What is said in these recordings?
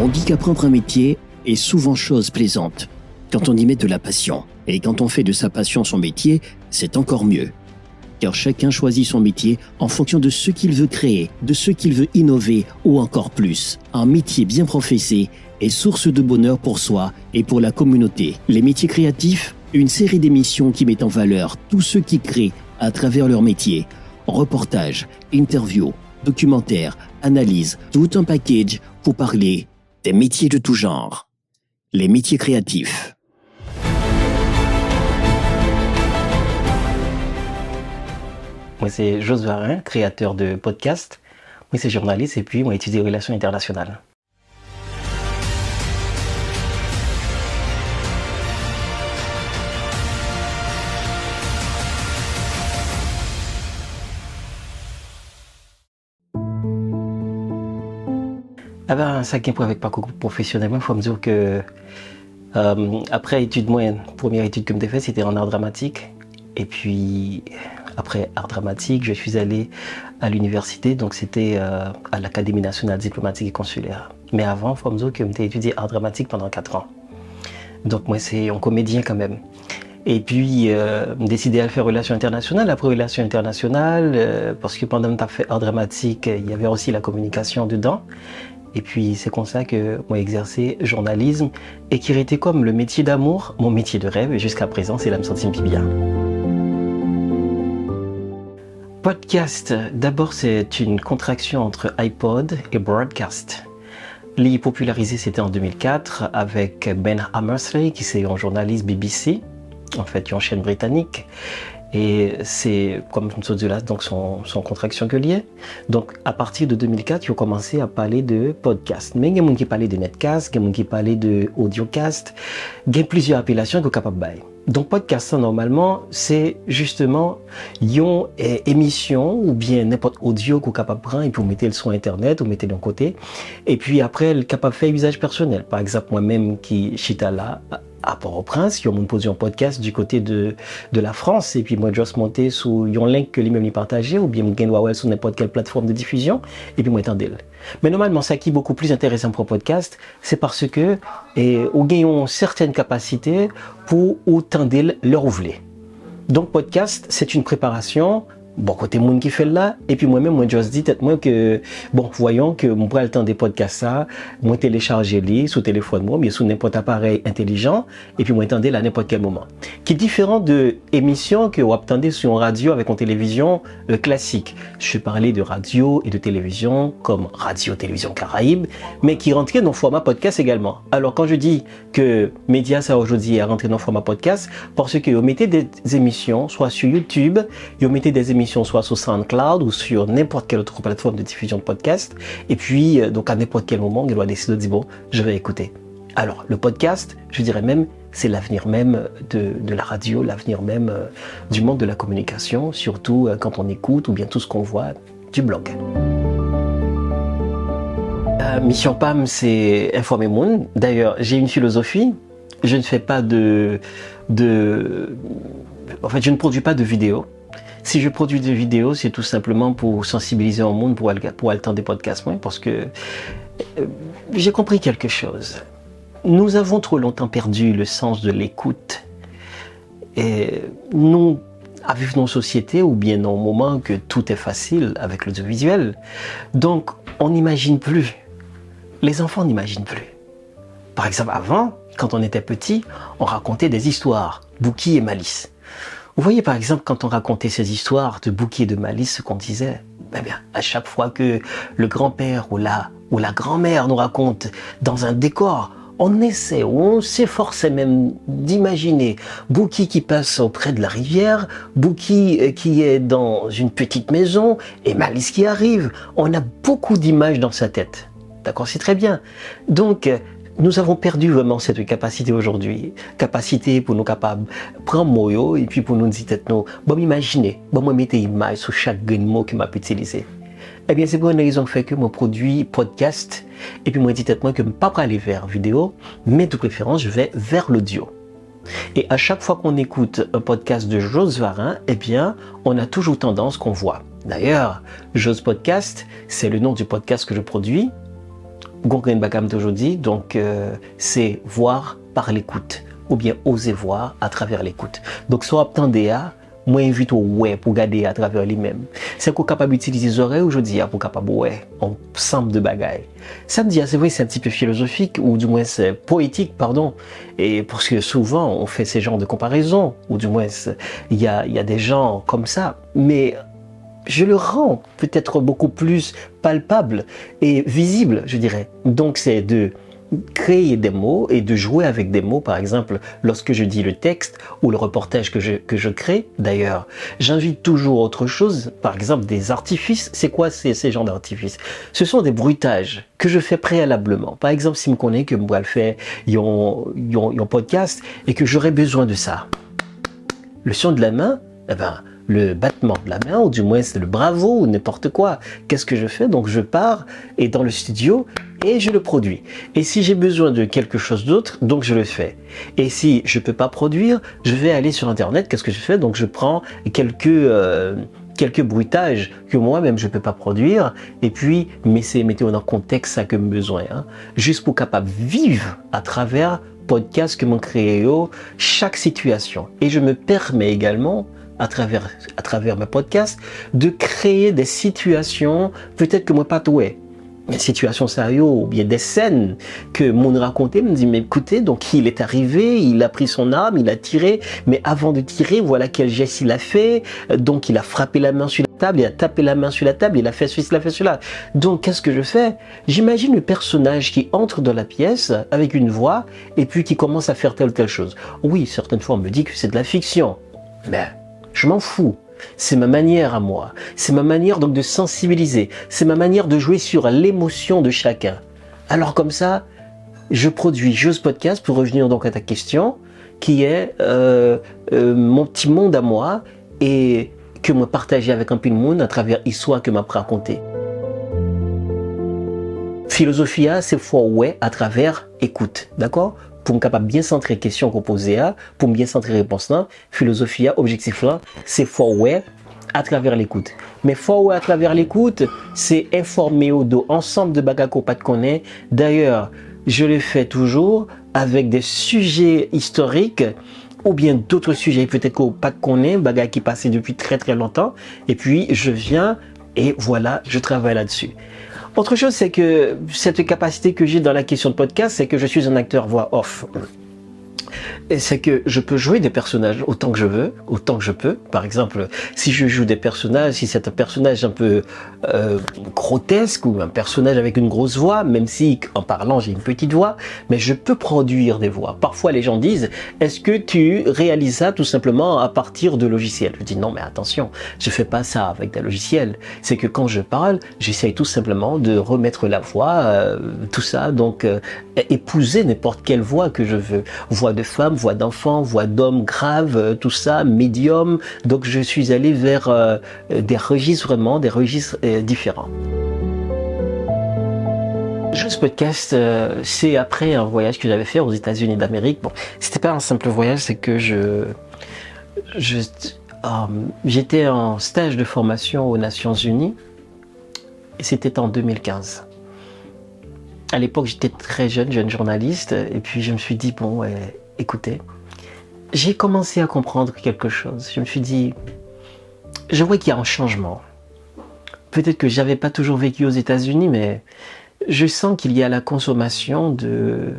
On dit qu'apprendre un métier est souvent chose plaisante, quand on y met de la passion. Et quand on fait de sa passion son métier, c'est encore mieux. Car chacun choisit son métier en fonction de ce qu'il veut créer, de ce qu'il veut innover ou encore plus. Un métier bien professé est source de bonheur pour soi et pour la communauté. Les métiers créatifs, une série d'émissions qui met en valeur tous ceux qui créent à travers leur métier. Reportages, interviews, documentaires, analyses, tout un package pour parler des métiers de tout genre. Les métiers créatifs. Moi, c'est Jos Varin, créateur de podcast. Moi, c'est journaliste et puis moi, étudié les relations internationales. Ça qui est pour avec parcours professionnel, il faut me dire que après études moyennes, première étude que je fait, c'était en art dramatique. Et puis après art dramatique, je suis allé à l'université, donc c'était à l'Académie nationale diplomatique et consulaire. Mais avant, il faut me dire que j'ai étudié art dramatique pendant 4 ans. Donc moi, c'est un comédien quand même. Et puis, j'ai décidé à faire relations internationales. Après relations internationales, parce que pendant que j'ai fait art dramatique, il y avait aussi la communication dedans. Et puis, c'est comme ça que moi, j'ai exercé journalisme et qui était comme le métier d'amour, mon métier de rêve. Et jusqu'à présent, c'est là que je me sens bien. Podcast, d'abord, c'est une contraction entre iPod et broadcast. Les popularisé, c'était en 2004 avec Ben Hammersley, qui est un journaliste BBC, en fait, une chaîne britannique. Et c'est comme je dis là, donc son contraction que lié. Donc à partir de 2004, ils ont commencé à parler de podcast. Mais il y a des gens qui parlaient de netcast, il y a des gens qui parlaient de audiocast, il y a plusieurs appellations qu'on est capable de. Donc podcast, ça, normalement, c'est justement une émission ou bien n'importe audio qu'on est capable de prendre et puis vous mettez le son internet, vous mettez d'un côté. Et puis après, elle est capable de faire usage personnel. Par exemple, moi-même qui suis là à Port-au-Prince, ils ont posé un podcast du côté de la France et puis moi je vais monter sur un link que lui-même lui partager ou bien je vais sur n'importe quelle plateforme de diffusion et puis moi attendez. Mais normalement, ça qui est beaucoup plus intéressant pour un podcast, c'est parce que vous avez une certaine capacité pour entendre leur ouvler. Donc podcast, c'est une préparation. Bon, côté monde qui fait là, et puis moi-même, moi, je dis, moi, que, bon, voyons que mon le temps des podcasts, ça, moi, télécharger les sur téléphone, moi, mais sur n'importe appareil intelligent, et puis moi, attendez là, à n'importe quel moment. Qui est différent de émissions que vous attendez sur une radio avec une télévision classique. Je parlais de radio et de télévision, comme Radio-Télévision Caraïbe, mais qui rentrait dans le format podcast également. Alors, quand je dis que Média, ça, aujourd'hui, est rentré dans le format podcast, parce que vous mettez des émissions, soit sur YouTube, vous mettez des émissions soit sur SoundCloud ou sur n'importe quelle autre plateforme de diffusion de podcast. Et puis, donc à n'importe quel moment, il doit décider de dire, bon, je vais écouter. Alors, le podcast, je dirais même, c'est l'avenir même de la radio, l'avenir même du monde de la communication, surtout quand on écoute ou bien tout ce qu'on voit du blog. Mission PAM, c'est informer le monde. D'ailleurs, j'ai une philosophie. Je ne fais pas en fait, je ne produis pas de vidéos. Si je produis des vidéos, c'est tout simplement pour sensibiliser au monde, pour attendre des podcasts, parce que j'ai compris quelque chose. Nous avons trop longtemps perdu le sens de l'écoute. Et nous, avec nos sociétés, ou bien dans le moment que tout est facile avec l'audiovisuel, donc on n'imagine plus. Les enfants n'imaginent plus. Par exemple, avant, quand on était petit, on racontait des histoires, Bouki et Malice. Vous voyez par exemple quand on racontait ces histoires de Bouki et de Malice, ce qu'on disait, eh bien, à chaque fois que le grand-père ou la grand-mère nous raconte dans un décor, on s'efforçait même d'imaginer Bouki qui passe auprès de la rivière, Bouki qui est dans une petite maison et Malice qui arrive. On a beaucoup d'images dans sa tête. D'accord, c'est très bien. Donc, nous avons perdu vraiment cette capacité aujourd'hui. Capacité pour nous capables prendre moyo et puis pour nous dire nous, bon imaginez, bon moi mettez image sur chaque mot que m'a pu utiliser. Eh bien c'est pour une raison fait que moi produis podcast et puis moi dit moi que je ne pas aller vers vidéo, mais de préférence je vais vers l'audio. Et à chaque fois qu'on écoute un podcast de Jos Varin, eh bien on a toujours tendance qu'on voit. D'ailleurs, Jos Podcast, c'est le nom du podcast que je produis. Gongen Bagam d'aujourd'hui, donc c'est voir par l'écoute, ou bien oser voir à travers l'écoute. Donc, soit attendez à, moi invite au ouais pour regarder à travers lui-même. C'est qu'on est capable d'utiliser les oreilles aujourd'hui pour capable ouais, ensemble de bagailles. Ça me dit, c'est vrai, c'est un petit peu philosophique, ou du moins c'est poétique, pardon. Et parce que souvent, on fait ces genres de comparaisons, ou du moins, il y a des gens comme ça. Mais je le rends peut-être beaucoup plus palpable et visible, je dirais. Donc, c'est de créer des mots et de jouer avec des mots, par exemple, lorsque je dis le texte ou le reportage que je crée. D'ailleurs, j'invite toujours autre chose, par exemple des artifices. C'est quoi ces genres d'artifices? Ce sont des bruitages que je fais préalablement. Par exemple, si je me connais que moi le fais, un podcast et que j'aurais besoin de ça. Le son de la main, eh ben, le battement de la main, ou du moins c'est le bravo, ou n'importe quoi. Qu'est-ce que je fais? Donc je pars et dans le studio et je le produis. Et si j'ai besoin de quelque chose d'autre, donc je le fais. Et si je peux pas produire, je vais aller sur Internet. Qu'est-ce que je fais? Donc je prends quelques bruitages que moi-même je peux pas produire, et puis mettez dans le contexte ça que j'ai besoin, hein, juste pour capable vivre à travers podcast que m'ont créé chaque situation. Et je me permets également à travers mes podcasts de créer des situations peut-être que moi pas tout est. Des situations sérieuses, ou bien des scènes que mon raconté me dit, mais écoutez, donc il est arrivé, il a pris son arme, il a tiré, mais avant de tirer, voilà quel geste il a fait, donc il a frappé la main sur la table, il a tapé la main sur la table, il a fait ceci, il a fait cela. Donc qu'est-ce que je fais? J'imagine le personnage qui entre dans la pièce avec une voix, et puis qui commence à faire telle ou telle chose. Oui, certaines fois on me dit que c'est de la fiction, mais je m'en fous. C'est ma manière à moi. C'est ma manière donc de sensibiliser. C'est ma manière de jouer sur l'émotion de chacun. Alors comme ça, je produis J'ose Podcast pour revenir donc à ta question, qui est mon petit monde à moi et que moi partager avec un peu de monde à travers l'histoire que m'a raconté. Philosophia, c'est fois ouais à travers écoute, d'accord? Pour me capable bien centrer question qu'on posait à, pour bien centrer réponse là, philosophie objectif là, c'est fois ouais à travers l'écoute. Mais fois ouais à travers l'écoute, c'est informer au dos ensemble de bagages qu'on pas de connaît. D'ailleurs, je le fais toujours avec des sujets historiques ou bien d'autres sujets peut-être qu'on pas de connaît, bagages qui passaient depuis très très longtemps. Et puis je viens et voilà, je travaille là-dessus. Autre chose, c'est que cette capacité que j'ai dans la question de podcast, c'est que je suis un acteur voix off. Et c'est que je peux jouer des personnages autant que je veux, autant que je peux. Par exemple, si je joue des personnages, si c'est un personnage un peu grotesque ou un personnage avec une grosse voix, même si en parlant j'ai une petite voix, mais je peux produire des voix. Parfois les gens disent, est-ce que tu réalises ça tout simplement à partir de logiciels? Je dis non, mais attention, je fais pas ça avec des logiciels. C'est que quand je parle, j'essaye tout simplement de remettre la voix, tout ça, donc épouser n'importe quelle voix que je veux. Voix de femme, voix d'enfant, voix d'homme grave, tout ça, médium. Donc je suis allé vers des registres vraiment, des registres différents. Ce podcast, c'est après un voyage que j'avais fait aux États-Unis d'Amérique. Bon, c'était pas un simple voyage, c'est que j'étais en stage de formation aux Nations Unies et c'était en 2015. À l'époque, j'étais très jeune journaliste, et puis je me suis dit, bon, écoutez, j'ai commencé à comprendre quelque chose. Je me suis dit, je vois qu'il y a un changement. Peut-être que j'avais pas toujours vécu aux États-Unis, mais je sens qu'il y a la consommation de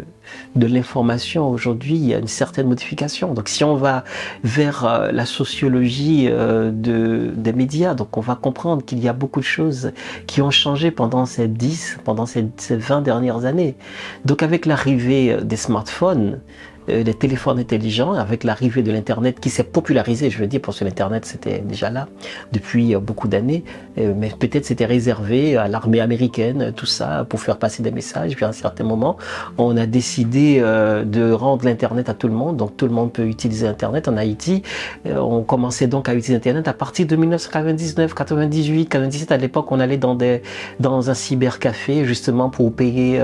l'information aujourd'hui, il y a une certaine modification. Donc si on va vers la sociologie des médias, donc on va comprendre qu'il y a beaucoup de choses qui ont changé pendant ces 20 dernières années. Donc avec l'arrivée des smartphones, des téléphones intelligents, avec l'arrivée de l'Internet qui s'est popularisé, je veux dire, parce que l'Internet c'était déjà là depuis beaucoup d'années, mais peut-être c'était réservé à l'armée américaine, tout ça, pour faire passer des messages. Puis à un certain moment, on a décidé de rendre l'Internet à tout le monde, donc tout le monde peut utiliser Internet. En Haïti, on commençait donc à utiliser Internet à partir de 1999, 98, 97. À l'époque, on allait dans un cybercafé justement pour payer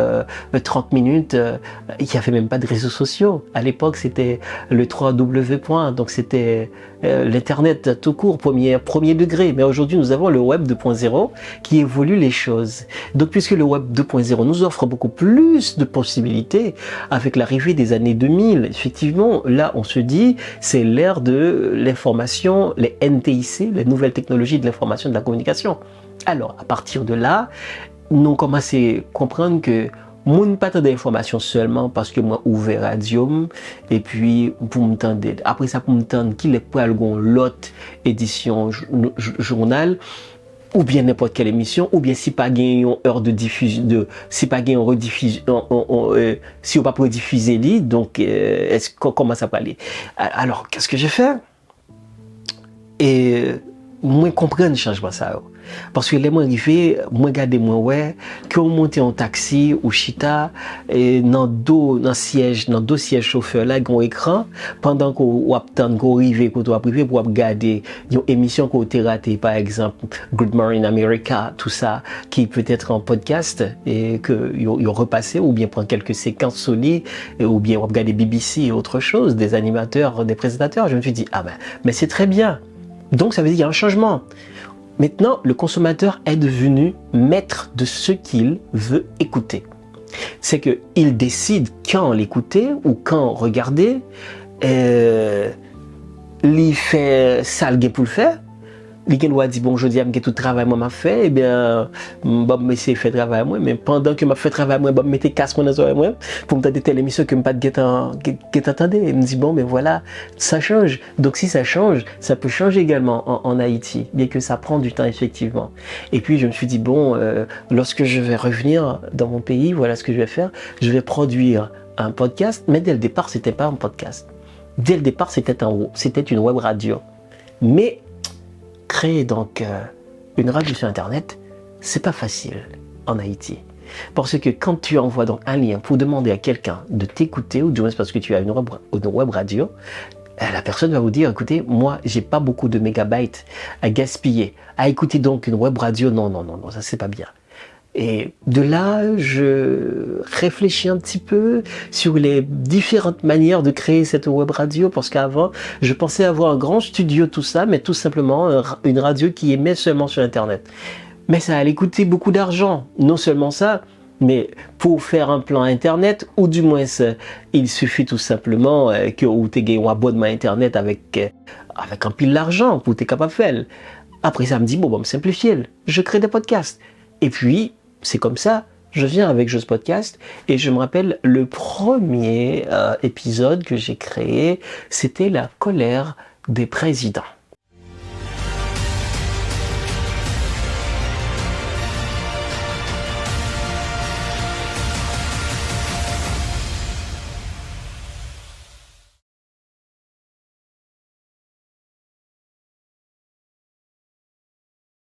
30 minutes. Il n'y avait même pas de réseaux sociaux. À l'époque, c'était le 3W. Donc c'était l'Internet tout court, premier degré. Mais aujourd'hui, nous avons le Web 2.0 qui évolue les choses. Donc puisque le Web 2.0 nous offre beaucoup plus de possibilités avec l'arrivée des années 2000, effectivement, là, on se dit, c'est l'ère de l'information, les NTIC, les nouvelles technologies de l'information et de la communication. Alors, à partir de là, nous commençons à comprendre que moun pas tant d'informations seulement parce que moi ouvert radio et puis pour m'entendre après ça pour m'entendre qu'il est pas l'autre édition journal ou bien n'importe quelle émission ou bien si pas gagne une heure de diffusion de si pas gagne rediffusion si on pas rediffuser li donc est-ce comment ça peut aller. Alors qu'est-ce que j'ai fait et moi comprendre changement ça. Parce que les mois arrivés, moi regardez moi ouais, que on monte en taxi ou chita et dans deux sièges chauffeur là, un écran pendant qu'on attend qu'on arrive qu'on doit privé pour regarder une émission qu'on a raté par exemple Good Morning America, tout ça qui peut être en podcast et que y repasser ou bien prendre quelques séquences solides ou bien regarder BBC et autre chose, des animateurs, des présentateurs, je me suis dit ah ben mais c'est très bien. Donc ça veut dire qu'il y a un changement. Maintenant, le consommateur est devenu maître de ce qu'il veut écouter. C'est qu'il décide quand l'écouter ou quand regarder. Il fait ça pour le faire. Il dit bon, je dis à tout le travail moi m'a fait, eh bien, bon, mais c'est fait travail moi, mais pendant que m'a fait travail moi, bon, mettez casse moi dans oreille moi pour me donner telle émission que me pas de attendez. Il me dit bon, mais voilà, ça change. Donc si ça change, ça peut changer également en Haïti, bien que ça prend du temps effectivement. Et puis je me suis dit bon, lorsque je vais revenir dans mon pays, voilà ce que je vais faire. Je vais produire un podcast, mais dès le départ, c'était pas un podcast. Dès le départ, c'était une web radio. Mais créer donc une radio sur Internet, c'est pas facile en Haïti. Parce que quand tu envoies donc un lien pour demander à quelqu'un de t'écouter, ou du moins parce que tu as une web radio, la personne va vous dire, écoutez, moi, j'ai pas beaucoup de mégabytes à gaspiller. À écouter donc une web radio, non, ça c'est pas bien. Et de là, je réfléchis un petit peu sur les différentes manières de créer cette web radio, parce qu'avant, je pensais avoir un grand studio, tout ça, mais tout simplement une radio qui émet seulement sur Internet. Mais ça allait coûter beaucoup d'argent. Non seulement ça, mais pour faire un plan Internet, ou du moins, il suffit tout simplement que tu aies un abonnement Internet avec un pile d'argent pour être capable de faire. Après ça me dit, bon, me simplifier, je crée des podcasts. Et puis, c'est comme ça, je viens avec Just Podcast et je me rappelle le premier épisode que j'ai créé, c'était la colère des présidents.